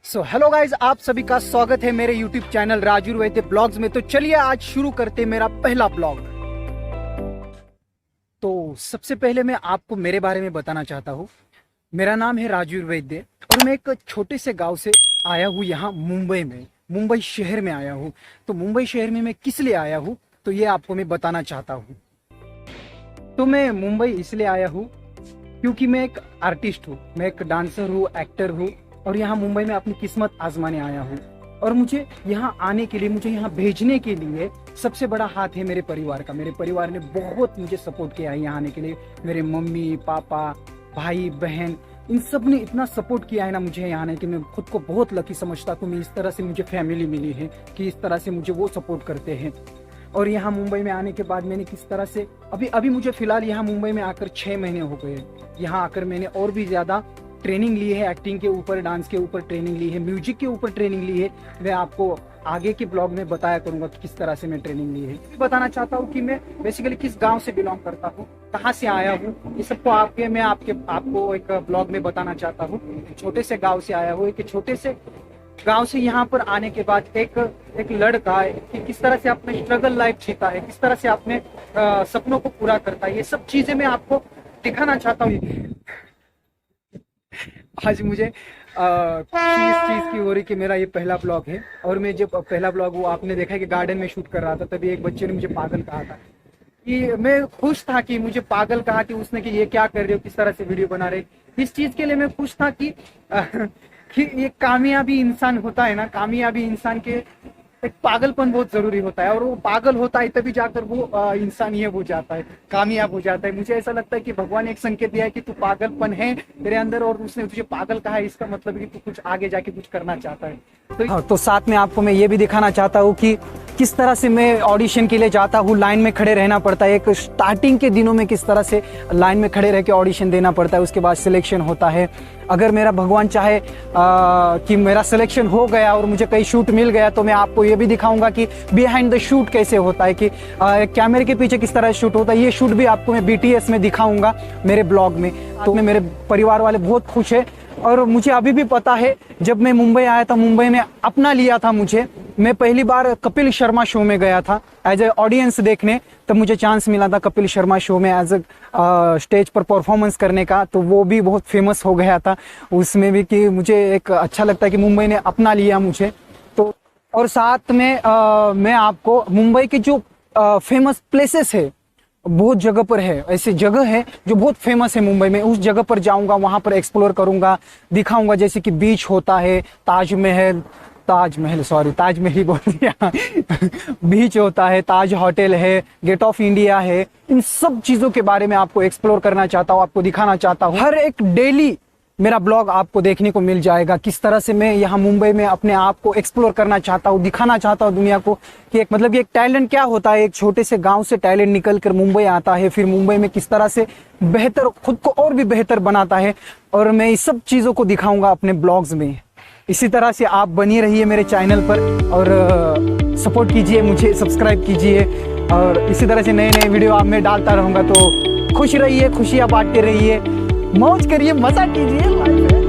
Hello guys, आप सभी का स्वागत है मेरे यूट्यूब चैनल राजू वैद्य ब्लॉग्स में। तो चलिए आज शुरू करते मेरा पहला ब्लॉग। तो सबसे पहले मैं आपको मेरे बारे में बताना चाहता हूँ। मेरा नाम है राजू वैद्य और मैं एक छोटे से गांव से आया हूँ यहाँ मुंबई शहर में आया हूँ। तो मुंबई शहर में मैं किस लिए आया हूँ तो ये आपको मैं बताना चाहता हूँ। तो मैं मुंबई इसलिए आया हूँ क्योंकि मैं एक आर्टिस्ट हूँ, मैं एक डांसर हूँ, एक्टर हूँ और यहाँ मुंबई में अपनी किस्मत आजमाने आया हूँ। और मुझे यहाँ आने के लिए, मुझे यहाँ भेजने के लिए सबसे बड़ा हाथ है मेरे परिवार का। मेरे परिवार ने बहुत मुझे सपोर्ट किया है यहाँ आने के लिए। मेरे मम्मी पापा भाई बहन इन सब ने इतना सपोर्ट किया है ना मुझे यहाँ आने के। मैं खुद को बहुत लकी समझता हूँ, मैं इस तरह से मुझे फैमिली मिली है कि इस तरह से मुझे वो सपोर्ट करते हैं। और यहाँ मुंबई में आने के बाद मैंने किस तरह से अभी मुझे फिलहाल यहाँ मुंबई में आकर 6 महीने हो गए। यहाँ आकर मैंने और भी ज़्यादा ट्रेनिंग ली है, एक्टिंग के ऊपर, डांस के ऊपर ट्रेनिंग ली है, म्यूजिक के ऊपर ट्रेनिंग ली है। मैं आपको आगे के ब्लॉग में बताया करूंगा कि किस तरह से मैं ट्रेनिंग ली है। बताना चाहता हूँ कि मैं बेसिकली किस गांव से बिलोंग करता हूँ, कहाँ से आया हूँ, ये सबको आपको एक ब्लॉग में बताना चाहता हूँ। छोटे से गाँव से आया हूँ, एक छोटे से गांव से यहाँ पर आने के बाद एक लड़का है कि किस तरह से अपने स्ट्रगल लाइफ जीता है, किस तरह से अपने सपनों को पूरा करता है, ये सब चीजें मैं आपको दिखाना चाहता हूँ। आज मुझे खुशी इस चीज की हो रही कि मेरा ये पहला ब्लॉग है। और मैं जब पहला ब्लॉग वो आपने देखा कि गार्डन में शूट कर रहा था, तभी एक बच्चे ने मुझे पागल कहा था। कि मैं खुश था कि मुझे पागल कहा कि उसने कि ये क्या कर रहे हो, किस तरह से वीडियो बना रहे। इस चीज के लिए मैं खुश था कि ये कामयाबी इंसान होता है ना, कामयाबी इंसान के एक पागलपन बहुत जरूरी होता है। और वो पागल होता है तभी जाकर वो इंसान ये हो जाता है, कामयाब हो जाता है। मुझे ऐसा लगता है कि भगवान ने एक संकेत दिया है कि तू पागलपन है तेरे अंदर और उसने तुझे पागल कहा है, इसका मतलब है कि तू कुछ आगे जाके कुछ करना चाहता है। तो साथ में आपको मैं ये भी दिखाना चाहता हूँ कि किस तरह से मैं ऑडिशन के लिए जाता हूँ। लाइन में खड़े रहना पड़ता है, एक स्टार्टिंग के दिनों में किस तरह से लाइन में खड़े रह के ऑडिशन देना पड़ता है, उसके बाद सिलेक्शन होता है। अगर मेरा भगवान चाहे कि मेरा सिलेक्शन हो गया और मुझे कहीं शूट मिल गया तो मैं आपको ये भी दिखाऊंगा कि बिहाइंड द शूट कैसे होता है, कि कैमरे के पीछे किस तरह शूट होता है। ये शूट भी आपको मैं BTS में दिखाऊंगा मेरे ब्लॉग में। तो मेरे परिवार वाले बहुत खुश है। और मुझे अभी भी पता है, जब मैं मुंबई आया था, मुंबई में अपना लिया था मुझे। मैं पहली बार कपिल शर्मा शो में गया था एज ए ऑडियंस देखने, तब मुझे चांस मिला था कपिल शर्मा शो में एज ए स्टेज पर परफॉर्मेंस करने का। तो वो भी बहुत फेमस हो गया था उसमें भी, कि मुझे एक अच्छा लगता है कि मुंबई ने अपना लिया मुझे। तो और साथ में मैं आपको मुंबई के जो फेमस प्लेसेस है, बहुत जगह पर है, ऐसी जगह है जो बहुत फेमस है मुंबई में, उस जगह पर जाऊंगा, वहां पर एक्सप्लोर करूंगा, दिखाऊंगा। जैसे कि बीच होता है, ताजमहल ही बोल दिया बीच होता है, ताज होटल है, गेट ऑफ इंडिया है। इन सब चीजों के बारे में आपको एक्सप्लोर करना चाहता हूँ, आपको दिखाना चाहता हूँ। हर एक डेली मेरा ब्लॉग आपको देखने को मिल जाएगा, किस तरह से मैं यहाँ मुंबई में अपने आप को एक्सप्लोर करना चाहता हूँ, दिखाना चाहता हूँ दुनिया को कि एक टैलेंट क्या होता है। एक छोटे से गांव से टैलेंट निकल कर मुंबई आता है, फिर मुंबई में किस तरह से बेहतर, खुद को और भी बेहतर बनाता है। और मैं इस सब चीजों को दिखाऊंगा अपने ब्लॉग्स में। इसी तरह से आप बनी रहिए मेरे चैनल पर और सपोर्ट कीजिए, मुझे सब्सक्राइब कीजिए। और इसी तरह से नए नए वीडियो आप में डालता रहूंगा। तो खुश रहिए, खुशियां बांटते रहिए, मौज करिए, मजा कीजिए लाइफ में।